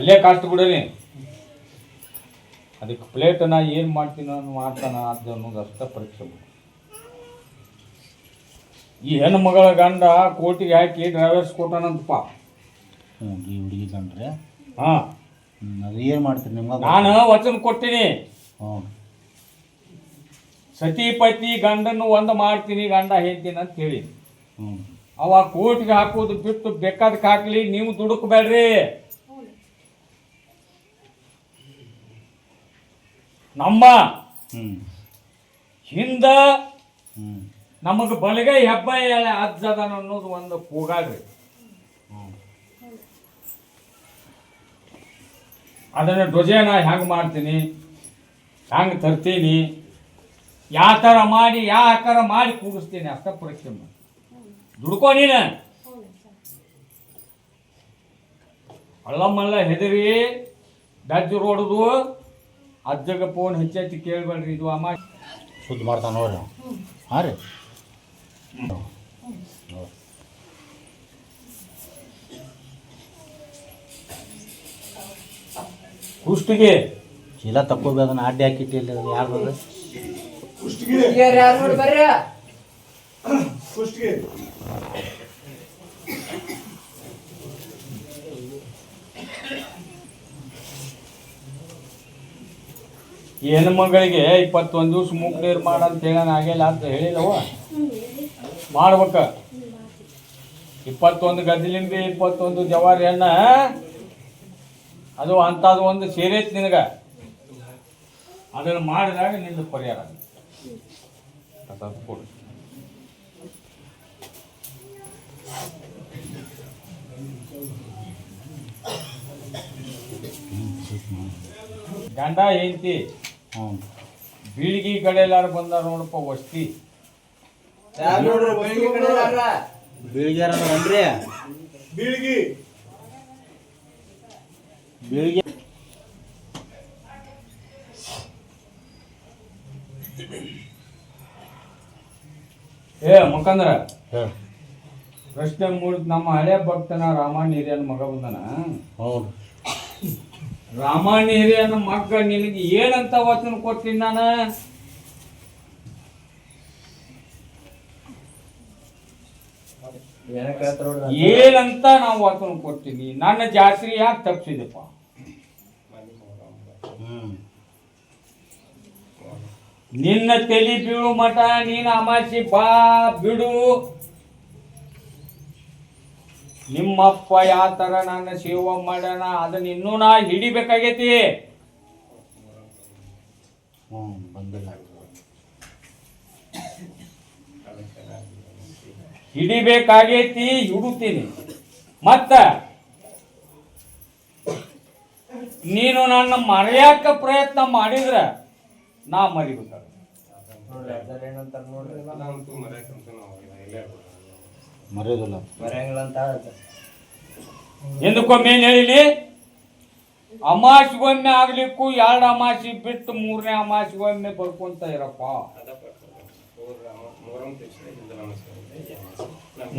ಇಲ್ಲೇ ಕಾಸ್ಟ್ ಬಿಡಲಿ. ಅದಕ್ಕೆ ಪ್ಲೇಟ್ ನಾ ಏನು ಮಾಡ್ತೀನಿ ಮಾಡ್ತಾನ ಅದು ಅನ್ನೋದು ಅಷ್ಟ ಪರೀಕ್ಷೆ. ಈ ಹೆಣ್ಣು ಮಗಳ ಗಂಡ ಕೋಟಿಗೆ ಹಾಕಿ ಡ್ರೈವರ್ಸ್ ಕೊಟ್ಟಾನಂತಪ್ಪ. ಈ ಹುಡುಗಿ ಗಂಡ್ರೆ ಹಾಂ ಅದು ಏನು ಮಾಡ್ತೀರಿ ನಿಮ್ಗೆ? ನಾನು ವಚನ ಕೊಟ್ಟಿನಿ. ಹ್ಞೂ ಸತಿಪತಿ ಗಂಡನ್ನು ಒಂದು ಮಾಡ್ತೀನಿ, ಗಂಡ ಹೇಳ್ತೀನಿ ಅಂತ ಹೇಳಿ. ಹ್ಞೂ ಅವ ಕೋಟಿಗೆ ಹಾಕೋದು ಬಿಟ್ಟು ಬೇಕಾದಕ್ಕೆ ಹಾಕ್ಲಿ, ನೀವು ದುಡುಕಬೇಡ್ರಿ. ನಮ್ಮ ಹಿಂದ ನಮಗೆ ಬಲಗೈ ಹೆಬ್ಬ ಅಜ್ಜದನ ಅನ್ನೋದು ಒಂದು ಕೂಗಾಡ್ರಿ. ಅದನ್ನು ಧ್ವಜನ ಹೆಂಗೆ ಮಾಡ್ತೀನಿ, ಹೆಂಗೆ ತರ್ತೀನಿ, ಯಾವ ಥರ ಮಾಡಿ ಯಾವ ಆಕಾರ ಮಾಡಿ ಕೂಗಿಸ್ತೀನಿ ಅಷ್ಟ ಪರೀಕ್ಷೆ ಮಾಡಿ ದುಡ್ಕೋ ನೀನು. ಅಳ್ಳಮ್ಮಲ್ಲ ಹೆದರಿ ಡಜ್ಜು ರೋಡದು ಅಜ್ಜಗ ಫೋನ್ ಹೆಚ್ಚೆಚ್ಚಿ ಕೇಳಬೇಡ್ರಿ. ಇದು ಅಮ್ಮ ಶುದ್ಧ ಮಾಡ್ತಾನೆ ನೋಡ್ರಿ. ಹಾಂ ರೀ ಕುಷ್ಟಿಗೆ ಚೀಲ ತಕ್ಕೋಬೇಕು, ಅದನ್ನ ಅಡ್ಡಿ ಹಾಕಿಟ್ಟಿಲ್ಲ. ಯಾರು ಬರ್ರಿ ಈ ಹೆಣ್ಣು ಮಗಳಿಗೆ 21 ದಿವಸ ಮೂಕ್ ನೀರು ಮಾಡಂತ ಹೇಳೋಣ ಆಗಿಲ್ಲ ಅಂತ ಹೇಳಿದವ. ಮಾಡ್ಬೇಕ 21 ಗದ್ದಲಿಂದ 21 ಜವಾರಿ ಹೆಣ್ಣ ಅದು ಅಂಥದ್ದು ಒಂದು ಸೇರೈತಿ ನಿನಗೆ. ಅದನ್ನು ಮಾಡಿದಾಗ ನಿಂದು ಪರಿಹಾರ ಕೊಡು. ಗಂಡ ಹೆಂಡತಿ ಬೀಳಿಗೆ ಕಡೆ ಎಲ್ಲಾರು ಬಂದಾರ ನೋಡಪ್ಪ. ವಸ್ತಿ ಬೀಳಿಗ್ಯಾರ ಅನ್ರಿ. ಬೀಳಿಗೆ ಮುಖಂದ್ರ ಪ್ರಶ್ನೆ ಮೂಡಿದ್ ನಮ್ಮ ಹಳೆ ಭಕ್ತನ ರಾಮಾಯಣ ಹಿರಿಯನ ಮಗ ಬಂದನ. ರಾಮಾಯಣ ಹಿರಿಯನ ಮಗ ನಿನಗೆ ಏನಂತ ವಚನ ಕೊಡ್ತೀನಿ ನಾನು? ಏನಂತ ನಾವು ವಚನ ಕೊಡ್ತೀನಿ? ನನ್ನ ಜಾತ್ರೆ ಯಾಕೆ ತಪ್ಪಿಸಿದಪ್ಪ? ನಿನ್ನ ತಲೆ ಬೀಳು ಮಠ ನೀನು ಅಮಾಸಿ ಬಾ ಬಿಡು. ನಿಮ್ಮಪ್ಪ ಯಾವ ಥರ ನನ್ನ ಸೇವೆ ಮಾಡ್ಯಾನ ಅದನ್ನ ಇನ್ನೂ ನಾ ಹಿಡಿಬೇಕಾಗೈತಿ. ಹಿಡಿಬೇಕಾಗೈತಿ, ಹಿಡುತ್ತೀನಿ. ಮತ್ತ ನೀನು ನನ್ನ ಮರೆಯಾಕ ಪ್ರಯತ್ನ ಮಾಡಿದ್ರ ನಾ ಮರಿಬೇಕ. ಮರೆಯೋದಿಲ್ಲ ಎಂದಕ್ಕೊಮ್ಮೆ ಏನ್ ಹೇಳಿಲಿ? ಅಮಾಸಿಗೊಮ್ಮೆ ಆಗ್ಲಿಕ್ಕೂ 2 ಅಮಾಸಿ ಬಿಟ್ಟು 3ನೇ ಅಮಾಸಿಗೊಮ್ಮೆ ಬರ್ಕೊಂತ ಇರಪ್ಪ.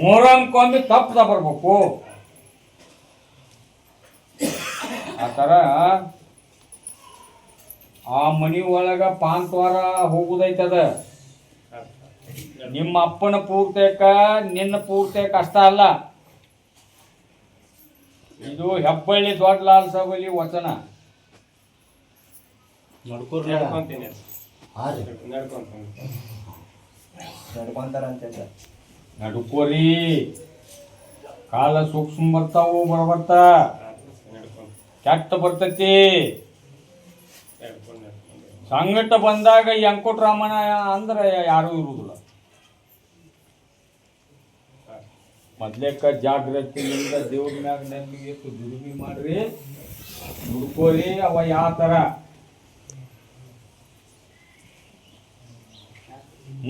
ಮೊಹರಂಕೊಮ್ಮೆ ತಪ್ಪದ ಬರ್ಬೇಕು. ಆ ಥರ ಆ ಮನಿ ಒಳಗ ಪಾಂತ್ವಾರ ಹೋಗುದೈತದ. ನಿಮ್ಮ ಅಪ್ಪನ ಪೂರ್ತೇಕ ನಿನ್ನ ಪೂರ್ತೇಕ ಅಷ್ಟ ಅಲ್ಲ, ಇದು ಹೆಬ್ಬಳ್ಳಿ ದೊಡ್ಡ ಲಾಲ್ ಸಭಲಿ ವಚನ. ನಡ್ಕೋರಿ. ಕಾಲ ಸೂಕ್ಷ್ಮ ಬರ್ತಾವು, ಬರಬರ್ತ ಕೆಟ್ಟ ಬರ್ತೈತಿ. ಸಂಗಟ ಬಂದಾಗ ವೆಂಕಟರಾಮನ ಅಂದ್ರೆ ಯಾರೂ ಇರುವುದಿಲ್ಲ. ಮೊದ್ಲೇಕ ಜಾಗೃತಿಯಿಂದ ದೇವ್ರ ಮ್ಯಾಗ ನೆನಪಿಗೆ ದುಡಿಮೆ ಮಾಡ್ರಿ, ದುಡ್ಕೋರಿ. ಅವ ಯಾವ ಥರ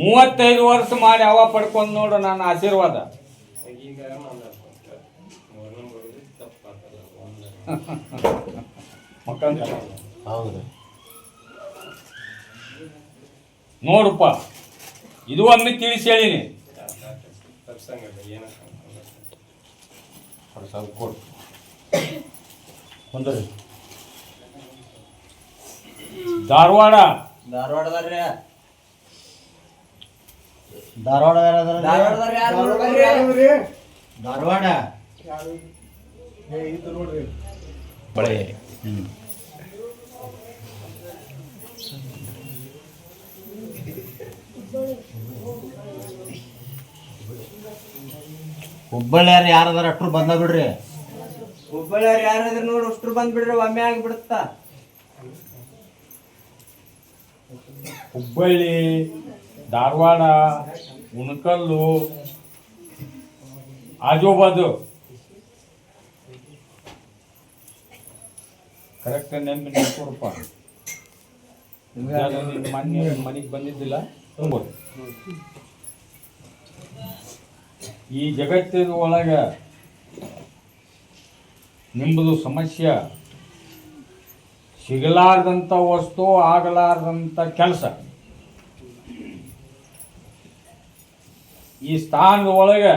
35 ವರ್ಷ ಮಾಡಿ ಅವ ಪಡ್ಕೊಂಡು ನೋಡು ನನ್ನ ಆಶೀರ್ವಾದ. ಹೌದು ನೋಡಪ್ಪ, ಇದು ಒಮ್ಮೆ ತಿಳಿಸಿ ಹೇಳಿನಿ. ಕೊಡು ಕುಂದ್ರಿ. ಧಾರವಾಡ ಧಾರವಾಡದಾರ್ರಿ ಧಾರವಾಡ ಧಾರವಾಡ ಬಳೆ. ಹುಬ್ಬಳ್ಳಿಯಾರ ಯಾರದಾರ ಅಷ್ಟ್ರು ಬಂದ ಬಿಡ್ರಿ. ಹುಬ್ಬಳ್ಳಿಯವ್ರು ಯಾರಾದ್ರೂ ನೋಡಿ ಅಷ್ಟ್ರು ಬಂದ್ಬಿಡ್ರಿ, ಒಮ್ಮೆ ಆಗಿಬಿಡುತ್ತ. ಹುಬ್ಬಳ್ಳಿ, ಧಾರವಾಡ, ಉಣಕಲ್ಲು, ಆಜುಬಾಜು ಕರೆಕ್ಟ್ ನೆನಪು ನೆನ್ಕೊಡಪ್ಪ. ಮೊನ್ನೆ ಮನೆಗೆ ಬಂದಿದ್ದಿಲ್ಲ. ಈ ಜಗತ್ತಿನ ಒಳಗೆ ನಿಮ್ಮದು ಸಮಸ್ಯೆ ಸಿಗಲಾರ್ದಂಥ ವಸ್ತು, ಆಗಲಾರ್ದಂಥ ಕೆಲಸ. ಈ ಸ್ಥಾನದ ಒಳಗೆ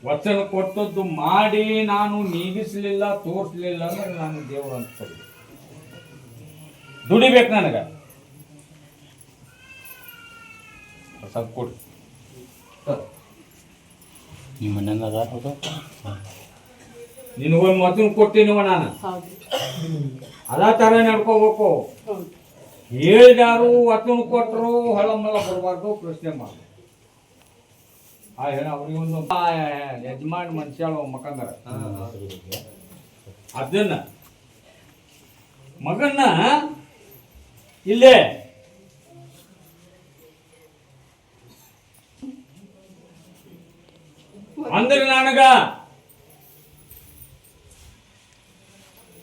ವಚನ ಕೊಟ್ಟದ್ದು ಮಾಡಿ ನಾನು ನೀಗಿಸಲಿಲ್ಲ, ತೋರಿಸಲಿಲ್ಲ ಅಂದ್ರೆ ನಾನು ದೇವರು ಅಂತ ದುಡಿಬೇಕು. ನನಗೆ ಪ್ರಸಾದ ಕೊಡಿ. ನಿಮ್ಮ ಮನೆಯಿಂದ ಹೌದು. ನಿನಗೊಂದು ವಚನ ಕೊಟ್ಟಿನವ ನಾನು, ಅದ ಥರ ನಡ್ಕೋಬೇಕು. ಹೇಳಿದಾರು ವಚನ ಕೊಟ್ಟರು ಹೊಳಮಲ್ಲ ಬರಬಾರ್ದು, ಪ್ರಶ್ನೆ ಮಾಡು. ಹೇಳ ಅವ್ರಿಗೆ ಒಂದು ಯಜಮಾನ್ ಮನುಷ್ಯ ಮಕ್ಕಂದಾರ, ಅದನ್ನ ಮಗನ್ನ ಇಲ್ಲೇ ಅಂದ್ರೆ ನನಗ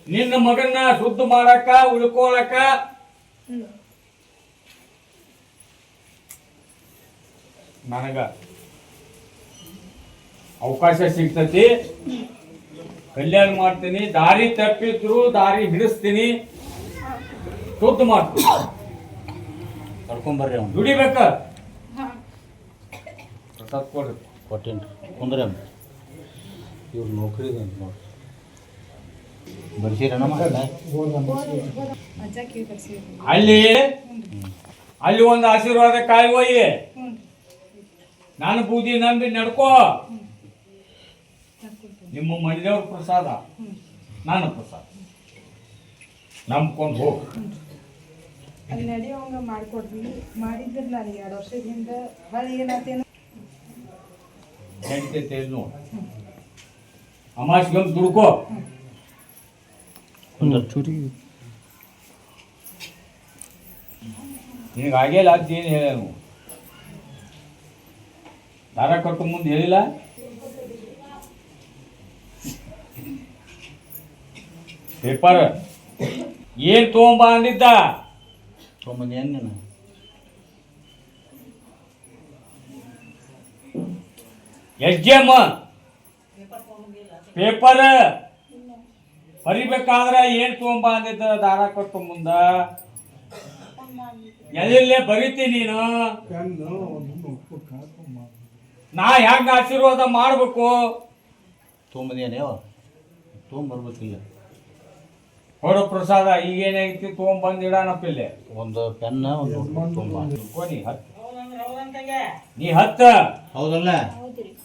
ನಿನ್ನ ಮಗನ್ನ ಶುದ್ಧ ಮಾಡಕ, ಉಳ್ಕೊಳಕ ನನಗ ಅವಕಾಶ ಸಿಗ್ತತಿ. ಕಲ್ಯಾಣ ಮಾಡ್ತೀನಿ, ದಾರಿ ತಪ್ಪಿದ್ರು ದಾರಿ ಹಿಡಿಸ್ತೀನಿ, ಶುದ್ಧ ಮಾಡ್ತೀನಿ. ಕರ್ಕೊಂಬರ್ರಿ ಅವ್ನು. ದುಡಿಬೇಕ. ಪ್ರಸಾದ ಕೊಡ್ರಿ. ಕೊಟ್ಟೇನ್ರಿ. ಕುಂದ್ರಿ ಅಮ್ಮ. ಇವ್ರು ನೌಕರಿ ಇದೆ ಅಂತ ನೋಡಿ. ಬರ್ಸಿರಣ್ಣ ಅಲ್ಲಿ ಒಂದು ಆಶೀರ್ವಾದ ಕಾಯುವಯ್ಯ. ನಾನು ಬೂದಿ ನಂಬಿ ನಡ್ಕೋ. ನಿಮ್ಮ ಮನೆಯವ್ರ ಪ್ರಸಾದ, ನನ್ನ ಪ್ರಸಾದ ನಂಬ್ಕೊಂಡು ಹೋಗ. ಅಲ್ಲಿ ನಡೆಯೋಂಗ ಮಾಡ್ಕೊಡ್ತೀನಿ. ಮಾಡಿದ್ರೆ ನಾನು 2 ವರ್ಷದಿಂದ ಹೊಳ್ಳಿ ಏನಾತೇನು ನಡೀತೈತೆ ನೋಡು. ಅಮಾಸ್ಗೆ ದುಡ್ಕೋ. ನಿನಗೆ ಆಗಿಲ್ಲ ಅಂತ ಏನು ಹೇಳ, ದಾರ ಕಟ್ಟು ಮುಂದೆ ಹೇಳಿಲ್ಲ. ಪೇಪರ್ ಏನ್ ತಗೊಂಬ ಅಂದಿದ್ದ? ತೊಗೊಂಬಂದು ಏನು ನೀನು? ಎಕ್ಸಾಮ್ ಪೇಪರ್ ಬರಿಬೇಕಾದ್ರೆ ಏನ್ ತಗೊಂಬ ಅಂದಿದ್ದ? ದಾರ ಕಟ್ಟು ಮುಂದ ಎಲ್ಲೆಲ್ಲೇ ಬರೀತಿ ನೀನು. ನಾ ಹೆಂಗ ಆಶೀರ್ವಾದ ಮಾಡ್ಬೇಕು? ತೊಗೊಂಬಂದೇನು ಯಾವ ತೊಗೊಂಬರ್ಬೇಕಿಲ್ಲ. ಹೊರ ಪ್ರಸಾದ ಈಗೇನಾಗೈತಿ ತೊಗೊಂಬಂದು ಇಡಾನಪ್ಪ ಇಲ್ಲೇ. ಒಂದು ಪೆನ್ನ, ಒಂದು ತೊಗೊಂಬ. ನೀ ಹತ್ತ ಹೌದಲ್ಲ?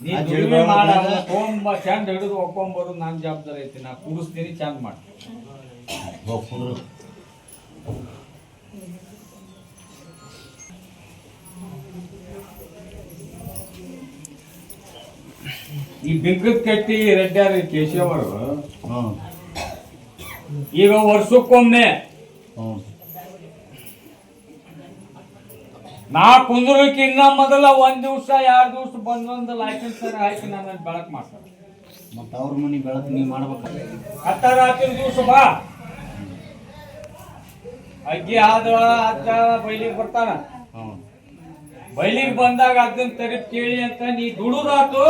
ನೀ ದುಡಿಮೆ ಮಾಡ, ತೊಗೊಂಬ ಚಂದ ಹಿಡಿದು ಒಪ್ಕೊಂಬರೋದು ನನ್ನ ಜವಾಬ್ದಾರಿ ಐತಿ. ನಾ ಕೂಡಿಸ್ತೀನಿ, ಚಂದ ಮಾಡಿ. ಹೋಗಿ ಕುಂದ್ರು. ಈ ಬಿಗ್ಗದ ಕಟ್ಟಿ ರೆಡ್ಡ್ಯಾರ ಕೇಶವರು ಹ್ಞೂ ಈಗ ವರ್ಷಕ್ಕೊಮ್ಮೆ ಹ್ಞೂ ನಾ ಕುಂದ್ರಕ್ಕಿನ್ನ ಮೊದಲ 1 ದಿವಸ 2 ದಿವಸ ಬಂದೊಂದು ಲೈಸೆನ್ಸ್ ಹಾಕಿ ನನ್ನ ಬೆಳಕ್ ಮಾಡ್ತಾರೆ. ಮತ್ತು ಅವ್ರ ಮನೆ ಬೆಳಕು ನೀವು ಮಾಡ್ಬೇಕಲ್ಲ. ಹತ್ತಾರ ದಿವಸ ಬಾ, ಅಗ್ಗಿ ಆದ ಅಜ್ಜ ಬೈಲಿಗೆ ಬರ್ತಾನ. ಹ್ಞೂ ಬೈಲಿಗೆ ಬಂದಾಗ ಅದನ್ನ ತರಿಪ್ ಕೇಳಿ ಅಂತ ನೀ ದುಡುದಾತು.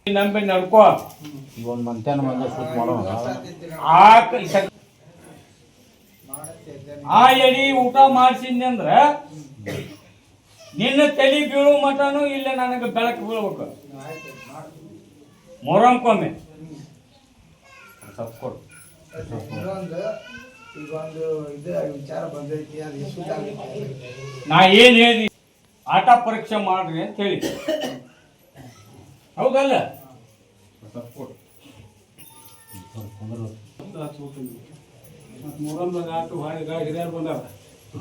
ನಂಬಿ ನಡ್ಕೋ. ಈಗ ಒಂದು ಮಂತ್ಯಾನ ಬಂದ ಶೂಟ್ ಮಾಡೋಣ. ಆ ಎಡಿ ಊಟ ಮಾಡ್ಸಿದ್ನಿ ಅಂದ್ರ ನಿನ್ನ ತಲೆ ಬೀಳೋ ಮಟನು ಇಲ್ಲ, ನನಗೆ ಬೆಳಕು ಬೀಳ್ಬೇಕು. ಮೊರಂಕೊಮ್ಮೆ ಸ್ವಲ್ಪ ಕೊಡು. ಇದೊಂದು ಇದು ವಿಚಾರ ಬಂದೈತಿ ಅದು ಎಷ್ಟು ನಾ ಏನ್ ಹೇಳಿ ಆಟ ಪರೀಕ್ಷೆ ಮಾಡ್ರಿ ಅಂತ ಹೇಳಿ, ಹೌದಲ್ಲ? ಸ್ವಲ್ಪ ಕೊಡು.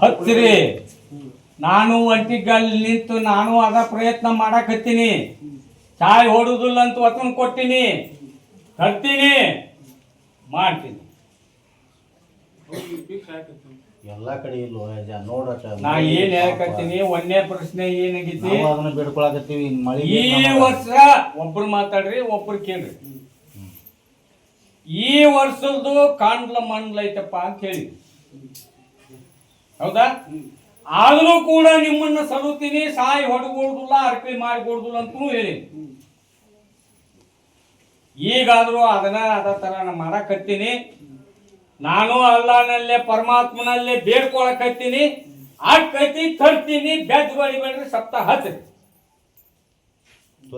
ಹತ್ತಿರಿ, ನಾನು ಒಂಟಿಗಲ್ಲಿ ನಿಂತು ನಾನು ಅದ ಪ್ರಯತ್ನ ಮಾಡಕತ್ತೀನಿ. ಚಾಯ್ ಹೊಡುದಿಲ್ಲ ಅಂತ ವಚನ ಕೊಟ್ಟಿನಿ, ತರ್ತೀನಿ, ಮಾಡ್ತೀನಿ. ಎಲ್ಲ ಕಡೆ ಇಲ್ವೋ ನೋಡಟ. ನಾ ಏನ್ ಹೇಳಕತ್ತೀನಿ, ಒಂದೇ ಪ್ರಶ್ನೆ ಏನಾಗೈತಿ, ಅದನ್ನ ಬೇಡ್ಕೊಳಕತ್ತೀವಿ. ಮಳೆ ಈ ವರ್ಷ ಒಬ್ರು ಮಾತಾಡ್ರಿ, ಒಬ್ರು ಕೇಳ್ರಿ. ಈ ವರ್ಷದ್ದು ಕಾಂಡ್ಲ ಮಂಡ್ಲ ಐತಪ್ಪ ಅಂತ ಹೇಳಿ, ಹೌದಾ? ಆದ್ರೂ ಕೂಡ ನಿಮ್ಮನ್ನ ಸಲುತ್ತೀನಿ, ಸಾಯಿ ಹೊಡಗೊಡುದಿಲ್ಲ, ಅರ್ಪಣೆ ಮಾಡಿಕೊಡುದಿಲ್ಲ ಅಂತೂ ಹೇಳಿ. ಈಗಾದ್ರೂ ಅದನ್ನ ಅದ ತರ ಮಾಡಕತ್ತೀನಿ. ನಾನು ಅಲ್ಲಾನಲ್ಲೇ ಪರಮಾತ್ಮನಲ್ಲೇ ಬೇಡ್ಕೊಳಕತ್ತೀನಿ. ಆಕೈತಿ, ತರ್ತೀನಿ, ಬೆದ್ ಬಳಿಬೇಡ್ರಿ, ಸಪ್ತ ಹತ್ರಿ.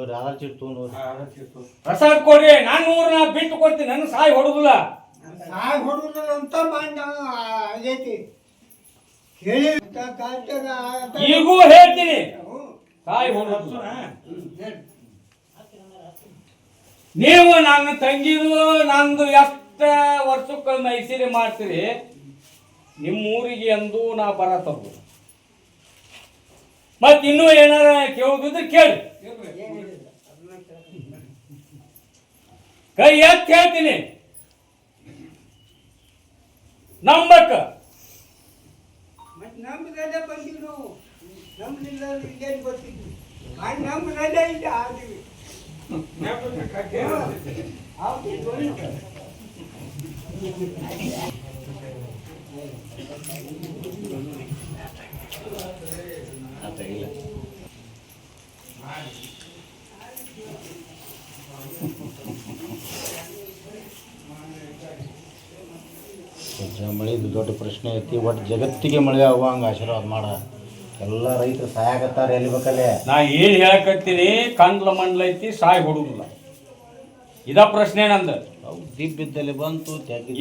ಆಧಾರ್ ಚೀಟ್ ತೊಗೊಂಡು ಪ್ರಸಾದ್ ಕೊಡ್ರಿ, ನಾನು ನಾ ಬಿಟ್ಟು ಕೊಡ್ತೀನಿ, ನನ್ನ ಸಾಯಿ ಹೊಡುದಿಲ್ಲ. ಅಂತ ಆಗೈತಿ ಹೇಳಿ ಈಗೂ ಹೇಳ್ತೀನಿ, ಸಾಯಿ ಹೊಡುದಿಲ್ಲ. ನೀವು ನನ್ನ ತಂಗಿದು ನಂದು ಎಷ್ಟು ವರ್ಷಕ್ಕೆ ಮೈಸೂರಿ ಮಾಡ್ತೀರಿ, ನಿಮ್ಮ ಊರಿಗೆ ಅಂದು ನಾ ಬರತ್ತದ್ದು. ಮತ್ ಇನ್ನೂ ಏನಾರ ಕೇಳುದಿದ್ರೆ ಕೇಳಿ, ಕೈ ಎತ್ತಿ ಹೇಳ್ತೀನಿ. ನಂಬಕ್ಕ ನಮ್ಗೆ ಬಂದಿದ್ರು, ನಮ್ಗಿಲ್ಲ ಗೊತ್ತಿದ್ದು ನಮ್ಗೆ ಇಲ್ಲ ಆದಿವಿ. ಮಳೆದು ದೊಡ್ಡ ಪ್ರಶ್ನೆ ಐತಿ. ಒಟ್ಟು ಜಗತ್ತಿಗೆ ಮಳೆ ಆಗುವಂಗೆ ಆಶೀರ್ವಾದ ಮಾಡ. ಎಲ್ಲ ರೈತರು ಸಾಯಾಗತ್ತಾರ ಎಲ್ಲಿ ಬೇಕಲ್ಲೇ. ನಾ ಏನ್ ಹೇಳಕತ್ತೀನಿ, ಕಂಡ್ಲ ಮಂಡ್ಲ ಐತಿ, ಸಾಯಿ ಹೊಡುದಿಲ್ಲ. ಇದ ಪ್ರಶ್ನೆ ನಂದು. ದಿಬ್ಬಿದ್ದಲ್ಲಿ ಬಂತು,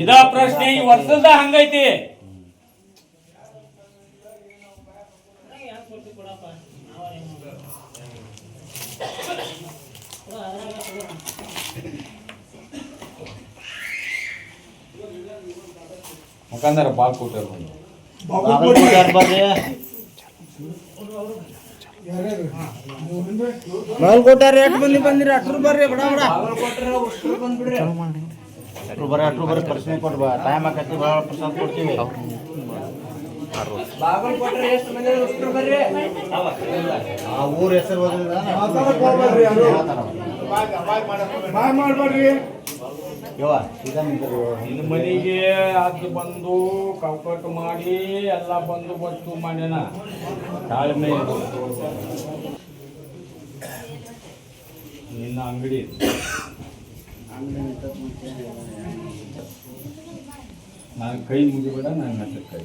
ಇದ ಪ್ರಶ್ನೆ ಈ ವರ್ಷದ ಹಂಗೈತಿ. ಮುಖಂದರ ಬಾಲ್ ಕೊಟ್ಟಾರ ಬಾಗಲಕೋಟೆ ರೇಟ್ ಬಂದು ಬಂದಿರಿ, ಅಟ್ರು ಬರ್ರಿ, ಬಡ ಬಡ ಅಟ್ರು ಬಂದ್ಬಿಡ್ರಿ. ಅಟ್ರು ಬರ್ರಿ ಪ್ರಶ್ನೆ ಕೊಡ್ಬಾ. ಟೈಮ್ ಆಕತಿ, ಭಾಳ ಪ್ರಸಾದ ಕೊಡ್ತೀವಿ. ಬಾಗಲಕೋಟೆ ಎಷ್ಟು ಮಂದಿ ಅಟ್ರು ಬರ್ರಿ. ಆ ಊರ ಹೆಸರು ಮಾಡ್ಬೇಡ್ರಿ. ಯವ್ವ ಇದನ್ನ ನಿನ್ನ ಮನೆಗೆ ಅದು ಬಂದು ಕೌಕಟ್ಟು ಮಾಡಿ ಎಲ್ಲ ಬಂದು ಬಸ್ತು ಮಾಡ್ಯಾನ. ತಾಳ್ಮೆ ಇರು. ನಿನ್ನ ಅಂಗಡಿ ನಾನು ಕೈ ಮುಗಿಬೇಡ, ನನ್ನ ಹತ್ರ ಕೈ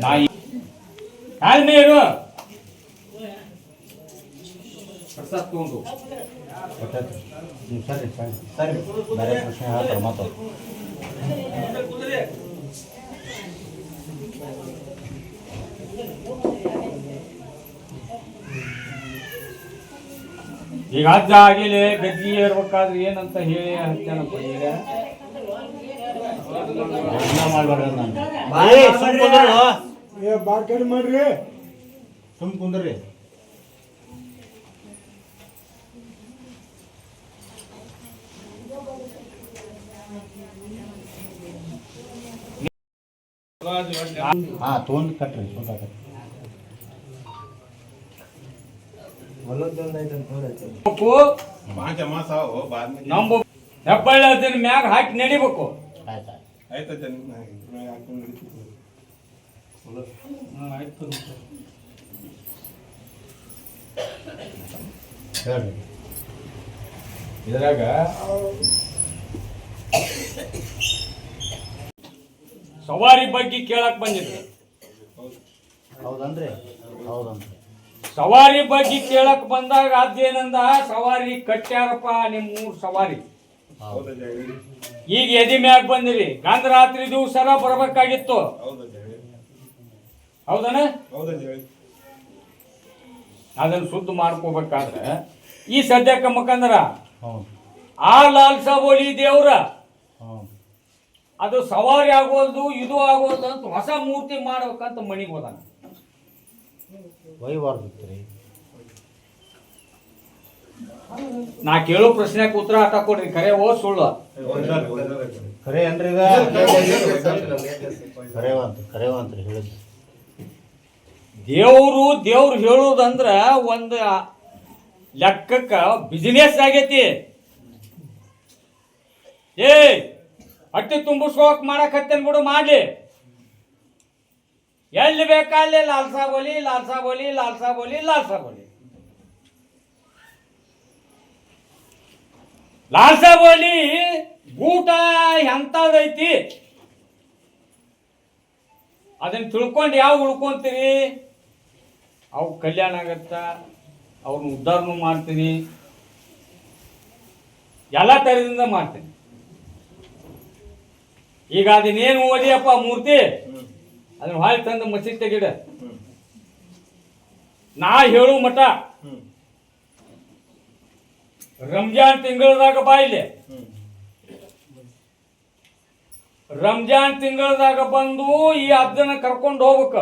ನಾಯಿ ತಾಳ್ಮೆ ಇರು. ಪ್ರಸಾದ್ ತಗೊಂಡು ಸರಿ ಸರಿ ಸರಿ ಬೇರೆ ಪ್ರಶ್ನೆ ಹೇಳ್ತಾರೆ ಮಾತು. ಈಗ ಅಜ್ಜ ಆಗಿಲೆ ಗದ್ದಿ ಏರ್ಬೇಕಾದ್ರೆ ಏನಂತ ಹೇಳಿ ಹಚ್ಚಾನಪ್ಪ. ಈಗ ಮಾಡ್ಬೇಡ್ರಿ ನಾನು ಮಾಡ್ರಿ, ಸುಮ್ ಕುಂದ್ರಿ. ಹಾ ತೊಗೊಂಡು ಕಟ್ರಿ, ಸ್ವಂತ ಕಟ್ರಿ. ನಮ್ಮ ಹೆಬ್ಬಳ್ಳಿ ಅದನ್ನ ಮ್ಯಾಗ ಹಾಕಿ ನಡಿಬೇಕು. ಆಯ್ತಾ ಹೇಳ್ರಿ. ಇದ್ರಾಗ ಸವಾರಿ ಬಗ್ಗೆ ಕೇಳಕ್ ಬಂದಿದ್ದೆ. ಹೌದನ್ರಿ. ಹೌದಂತ. ಸವಾರಿ ಬಗ್ಗೆ ಕೇಳಕ್ ಬಂದಾಗ ಅದೇನಂದ, ಸವಾರಿ ಕಟ್ಟ್ಯಾರಪ್ಪ ನಿಮ್ಮ ಮೂರು ಸವಾರಿ. ಈಗ ಎದಿ ಮ್ಯಾಗ ಬಂದಿರಿ, ಗಂಧ ರಾತ್ರಿ ದಿವಸರ ಬರ್ಬೇಕಾಗಿತ್ತು. ಹೌದನ? ಅದನ್ನ ಶುದ್ಧ ಮಾಡ್ಕೋಬೇಕಾದ್ರೆ ಈ ಸದ್ಯಕ್ಕೆ ಮಕ್ಕಂದ್ರ ಆ ಲಾಲ್ ಸಾಬೋಲಿ ದೇವ್ರ ಅದು ಸವಾರಿ ಆಗೋದು ಇದು ಆಗೋದು ಅಂತ ಹೊಸ ಮೂರ್ತಿ ಮಾಡ್ಬೇಕಂತ ಮಣಿಗೆ ಹೋದಾನ. ಒಯ್ಬಾರ್ದಿತ್ರಿ. ನಾ ಕೇಳೋ ಪ್ರಶ್ನೆಗೆ ಉತ್ತರ ಆಟ ಕೊಡ್ರಿ, ಖರೆ ಓ ಸುಳ್ಳು? ಖರೆ ಏನ್ರಿ ಈಗ? ಖರೇವಂತ್ರಿ ಹೇಳಿದ್ದು. ದೇವ್ರು ಹೇಳುದಂದ್ರ ಒಂದು ಲೆಕ್ಕಕ್ಕ ಬಿಸಿನೆಸ್ ಆಗೈತಿ. ಹೊಟ್ಟೆ ತುಂಬಿಸ್ಕೋಕ್ ಮಾಡಕ್ ಹತ್ತೇನ್ ಬಿಡು, ಮಾಡ್ಲಿ. ಎಲ್ಲಿ ಬೇಕಾಲ್ಲಿ ಲಾಲ್ಸಾ ಬೋಲಿ ಲಾಲ್ಸಾ ಬೋಲಿ ಲಾಲ್ಸಾ ಬೋಲಿ ಲಾಲ್ಸಾ ಬೋಲಿ ಲಾಲ್ಸಾ ಬೋಲಿ ಊಟ ಎಂತದೈತಿ ಅದನ್ನ ತಿಳ್ಕೊಂಡು ಯಾವ ಉಳ್ಕೊಂತೀರಿ? ಅವು ಕಲ್ಯಾಣ ಆಗತ್ತ, ಅವ್ರನ್ನ ಉದ್ಧಾರನೂ ಮಾಡ್ತೀನಿ, ಎಲ್ಲ ಥರದಿಂದ ಮಾಡ್ತೀನಿ. ಈಗ ಅದನ್ನೇನು ಓದಿಯಪ್ಪ ಮೂರ್ತಿ, ಅದನ್ನ ಹೊಳ್ಳಿ ತಂದು ಮಸೀದ್ ತೆಗಿಡ. ನಾ ಹೇಳು ಮಠ ರಂಜಾನ್ ತಿಂಗಳದಾಗ ಬಾಯಿಲೆ, ರಂಜಾನ್ ತಿಂಗಳದಾಗ ಬಂದು ಈ ಅಜ್ಜನ ಕರ್ಕೊಂಡು ಹೋಗ್ಬೇಕ.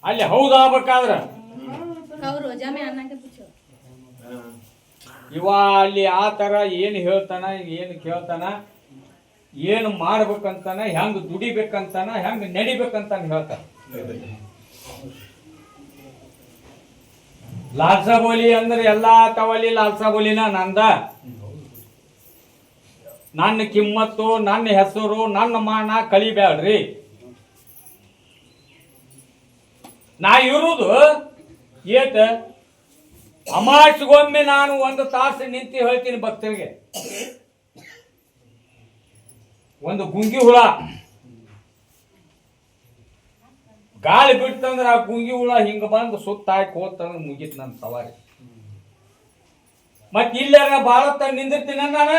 ಅಲ್ಲಿ ಹೌದಾಗ್ಬೇಕಾದ್ರ ಇವ ಅಲ್ಲಿ ಆ ತರ ಏನು ಹೇಳ್ತಾನ, ಏನು ಕೇಳ್ತಾನ, ಏನು ಮಾಡ್ಬೇಕಂತಾನ, ಹೆಂಗ್ ದುಡಿಬೇಕಂತಾನ, ಹೆಂಗ್ ನಡಿಬೇಕಂತಾನ ಹೇಳ್ತಾನ. ಲಾಲ್ಸಾ ಬೋಲಿ ಅಂದ್ರೆ ಎಲ್ಲಾ ತವಲಿ ಲಾಲ್ಸಾ ಬೋಲಿನ ನಂದ, ನನ್ನ ಕಿಮ್ಮತ್ತು, ನನ್ನ ಹೆಸರು, ನನ್ನ ಮಾನ ಕಳಿಬ್ಯಾಡ್ರಿ. ನಾ ಇರುವುದು ಏತ ಅಮಾಸ್ಗೊಮ್ಮೆ ನಾನು 1 ತಾಸು ನಿಂತು ಹೇಳ್ತೀನಿ ಭಕ್ತರಿಗೆ. ಒಂದು ಗುಂಗಿ ಹುಳ ಗಾಳಿ ಬಿಡ್ತಂದ್ರೆ ಆ ಗುಂಗಿ ಹುಳ ಹಿಂಗ ಬಂದು ಸುತ್ತ ಹಾಕಿ ಹೋಗ್ತಂದ್ರೆ ಮುಗೀತು ನನ್ನ ಸವಾರಿ. ಮತ್ತೆ ಇಲ್ಲಾರ ಬಾಳ ನಿಂದಿರ್ತೀನಿ ನಾನು.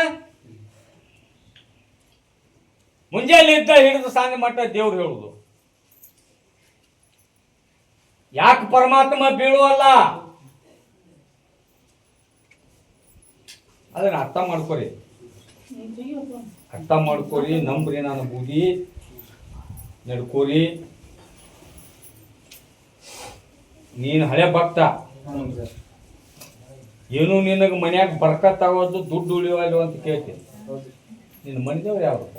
ಮುಂಜಾನೆ ಇದ್ದ ಹಿಡಿದು ಸಾಂಗ್ ಮಟ್ಟ ದೇವ್ರು ಹೇಳುದು. ಯಾಕೆ ಪರಮಾತ್ಮ ಬೀಳುವಲ್ಲ ಅದನ್ನ ಅರ್ಥ ಮಾಡ್ಕೊರಿ, ನಂಬ್ರಿ, ನಾನು ಬೂದಿ ನಡ್ಕೋರಿ. ನೀನು ಹಳೆ ಭಕ್ತ, ಏನು ನಿನಗೆ ಮನ್ಯಾಗ ಬರ್ಕತ್ ಆಗೋದು, ದುಡ್ಡು ಉಳಿಯೋಲ್ಲ ಅಂತ ಕೇಳ್ತೀನಿ. ನಿನ್ನ ಮನೆದೇವ್ರು ಯಾವ್ದಪ್ಪ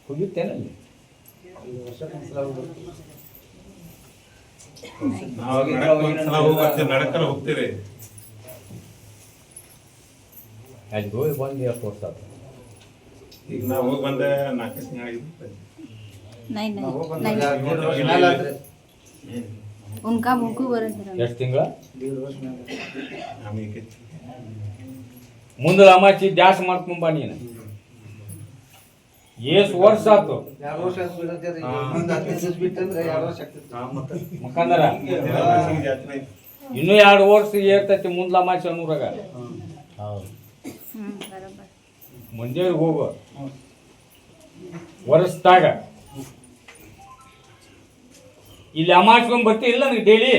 ಹೋಗಿತ್ತೇನಲ್ಲಿ? ಹೋಗ್ತೀರಿ ಅಲ್ಲಿ ಹೋಗಿ ಬಂದು ಎಷ್ಟು ವರ್ಷ ಆಯ್ತು? ಈಗ ನಾವು ಹೋಗಿ ಬಂದೆ 4 ತಿಂಗಳು उनका मुकु बरे ಎಷ್ಟು ತಿಂಗಳ ಮುಂದೆ ಅಮಾಚಿ ದ್ಯಾಸ್ ಮಾಡ್ಕೊಂಬ. ನೀನು ಎಷ್ಟು ವರ್ಷ ಆಯ್ತು ಮುಖಂದರ? ಇನ್ನೂ 2 ವರ್ಷ ಏರ್ತೈತಿ ಮುಂದ್ಲ ಅಮಾಚಿ ಅನ್ನೂರಾಗ. ಮುಂಜಾನೆ ಹೋಗು ವರ್ಷದಾಗ ಇಲ್ಲಿ ಅಮಾಸ್ಕೊಂಡ್ ಬರ್ತಿ ಇಲ್ಲ ನನಗೆ ಡೈಲಿ.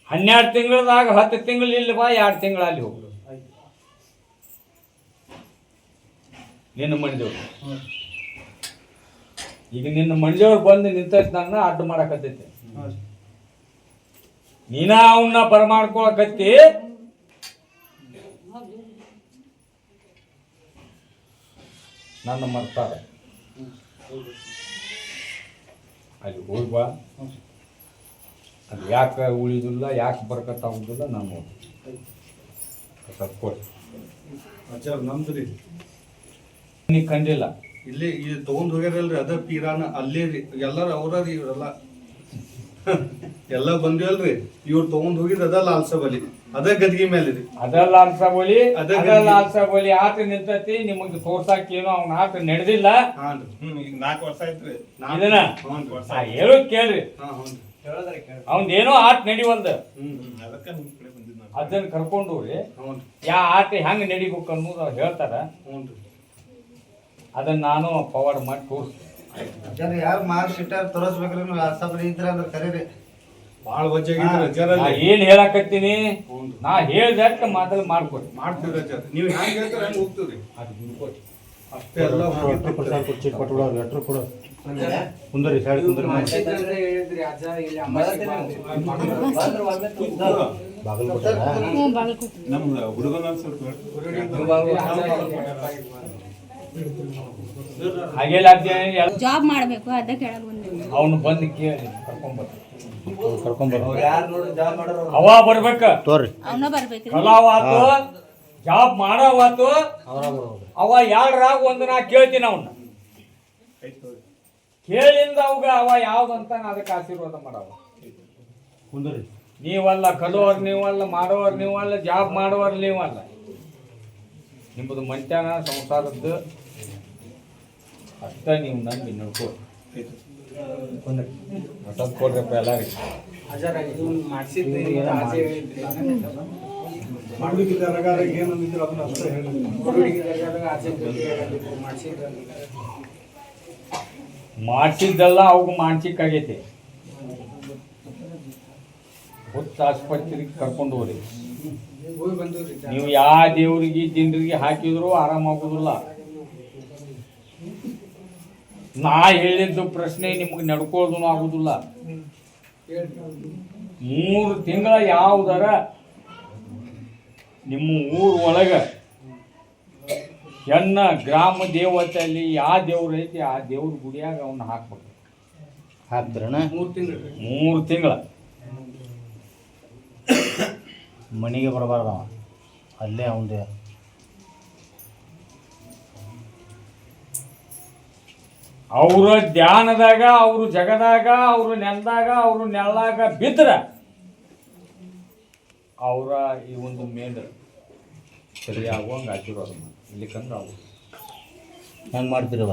12 ತಿಂಗಳದಾಗ 10 ತಿಂಗಳು ಇಲ್ಲಿ ಬಾ, 2 ತಿಂಗಳು ಅಲ್ಲಿ ಹೋಗು. ನಿನ್ನ ಮಣಿದೇವ್ರು ಈಗ ನಿನ್ನ ಮಣಿದೇವ್ರು ಬಂದು ನಿಂತೈತಿ, ನನ್ನ ಅಡ್ಡ ಮಾಡಕತ್ತೈತಿ. ನೀನ ಅವನ್ನ ಬರಮಾಡ್ಕೊಳಕತ್ತಿ. ನನ್ನ ಮರ್ತಾರ ಅಲ್ಲಿ ಹೋಗಿ ಬಾ. ಅದು ಯಾಕೆ ಉಳಿದಿಲ್ಲ, ಯಾಕೆ ಬರ್ಕತ್ತಾಗುದಿಲ್ಲ ನಾನು ನೋಡಿ ಕೊಡಿ. ನಮ್ದ್ರಿ ನೀ ಕಂಡಿಲ್ಲ ಇಲ್ಲಿ ತಗೊಂಡ್ ಹೋಗ್ಯಾರಲ್ರಿ, ಅದ ಪೀರಾನ ಅಲ್ಲೇ ರೀ, ಎಲ್ಲಾರು ಅವ್ರ ರೀ ಇವರೆಲ್ಲ. ಎಲ್ಲ ಬಂದಿವಲ್ರಿ ಇವ್ರು ತಗೊಂಡ್ ಹೋಗಿದ್ ಅದ ಲಾಲ್ಸ ಬಲಿ ಅದ ಗದ್ಗಿ ಮೇಲೆ ರೀ ಅದಲ್ಲ ಅನ್ಸಬೋಲಿ ಅದೇ ಅದಲ್ಲ ಅನ್ಸಬೋಲಿ ಆತ ನಿಂತತಿ ನಿಮಗೆ ತೋರ್ಸಾಕ ಏನೋ ಅವ್ನ ಆತ ನಡೆದಿಲ್ಲ. ಹಾನ್ರಿ ಈಗ 4 ವರ್ಷ ಆಯ್ತ್ರಿ. ಇದನ್ನ ನಾ ಹೇಳೋದ್ ಕೇಳ್ರಿ, ಅವ್ನ್ ಏನೋ ಆಟ ನಡಿವಲ್ದ ಅದಕ್ಕ ನಿಮ್ ಕಡೆ ಬಂದಿದ್ ನಾನು. ಅದನ್ನ ಕರ್ಕೊಂಡು ರೀ ಯಾ ಆಟ ಹೆಂಗ್ ನಡಿಬೇಕು ಅನ್ನೋದು ಅವ್ರು ಹೇಳ್ತಾರ. ಅದನ್ನ ನಾನು ಪವಾಡ ಮಾಡಿ ತೋರಿಸ್ತೀನಿ. ಯಾರು ಮಾರ್ಕ್ ಶೀಟ್ ತೋರಿಸ್ಬೇಕ್ರಿ ನೀವು ಸಬ್ರಿ ಇದ್ರ ಅಂದ್ರೆ ಕರೀರಿ. ಬಾಳ ವಜ್ಜಾಗಿದ್ರ ನಾ ಅಜ್ಜರಲ್ಲಿ ಏನ್ ಹೇಳಕತ್ತೀನಿ ನಾ ಹೇಳ್ದಕ್ಕ ಮೊದಲು ಮಾಡ್ಕೊಡಿ. ಮಾಡ್ತೀವಿ ಅಜ್ಜ ನೀವು ಹೆಂಗ್ ಹೇಳ್ತಾರ ಹೆಂಗ್ ಹೋಗ್ತೀವ್ರಿ ಅದು ದುಡ್ಕೊಡಿ. ಅಷ್ಟೇ ಎಲ್ಲ ಚೀಟ್ ಕೊಟ್ಬಿಡೋರು ಎಟ್ರು ಕೊಡು ಕುಂದರಿ ಸೈಡ್ ಕುಂದರಿ ಬಾಗಿಲು ಕೊಟ್ಟಾರ ಹ್ಞೂ ಬಾಗಲಕೋಟೆ. ನಮ್ ಹುಡುಗನ ಸ್ವಲ್ಪ ಹಾಗೆಲ್ಲ ಜಾಬ್ ಮಾಡಬೇಕು ಅದ ಕೇಳಕ್ ಬಂದಿನಿ. ಅವನು ಬಂದು ಕೇಳಿ ಕರ್ಕೊಂಡ್ಬರ್ತೀನಿ. ಕರ್ಕೊಂಬರ್ರಿ ಅವ ಬರ್ಬೇಕ, ತೋರಿ ಅವನ ಬರ್ಬೇಕ್ರಿ. ಕಲಾವಾತು ಜಾಬ್ ಮಾಡೋವಾತು. ಅವ ಯಾರ್ರಾಗ ಒಂದು ನಾ ಕೇಳ್ತೀನಿ ಅವನ್ನ ಕೇಳಿಂದ ಅವಾಗ ಅವ ಯಾವ್ದಂತ ನಾ ಅದಕ್ಕೆ ಆಶೀರ್ವಾದ ಮಾಡವ. ಕುಂದರಿ ನೀವಲ್ಲ ಕಲೋರ್ ನೀವಲ್ಲ ಮಾಡೋರ್ ನೀವಲ್ಲ ಜಾಬ್ ಮಾಡೋರ್ ನೀವಲ್ಲ. ನಿಮ್ಮದು ಮಂತ್ಯಾನ ಸಂಸಾರದ್ದು ಅಷ್ಟ ನೀವು ನಂಬಿ ನಡ್ಕೋ. ಮತ್ತದ್ ಕೊಡ್ರಪ್ಪ ಎಲ್ಲರಿಗೆ. ಮಾಡ್ಸಿದ್ದೆಲ್ಲ ಅವಾಗ ಮಾನಸಿಕ ಆಗೈತಿ. ಹುಚ್ಚ ಆಸ್ಪತ್ರೆಗೆ ಕರ್ಕೊಂಡು ಹೋಗ್ರಿ. ನೀವು ಯಾವ ದೇವ್ರಿಗೆ ಜನರಿಗೆ ಹಾಕಿದ್ರು ಆರಾಮಾಗೋದಿಲ್ಲ. ನಾ ಹೇಳಿದ್ದು ಪ್ರಶ್ನೆ ನಿಮ್ಗೆ ನಡ್ಕೊಳ್ಳೋದು ಆಗುದಿಲ್ಲ. 3 ತಿಂಗಳ ಯಾವುದರ ನಿಮ್ಮ ಊರ ಒಳಗ ಹೆಣ್ಣ ಗ್ರಾಮ ದೇವತೆಯಲ್ಲಿ ಯಾವ ದೇವ್ರು ಐತಿ ಆ ದೇವ್ರ ಗುಡಿಯಾಗ ಅವನ್ನ ಹಾಕ್ಬೇಕು. ಹಾಕ್ದ್ರಣ 3 ತಿಂಗಳ ಮನೆಗೆ ಬರಬಾರ್ದವ ಅಲ್ಲೇ ಅವಂದೇ. ಅವ್ರ ಧ್ಯಾನದಾಗ ಅವ್ರು ಜಗದಾಗ ಅವ್ರು ನೆಲದಾಗ ಅವ್ರು ನೆಲದಾಗ ಬಿದ್ರ ಅವರ ಈ ಒಂದು ಮೇಂಡ್ ಸರಿಯಾಗುವಂಗೆ ಆಶೀರ್ವಾದ ಮಾಡಿ ಇಲ್ಲಿ ಕಂಡು ಅವ್ರು ಹೆಂಗೆ ಮಾಡ್ತಿರವ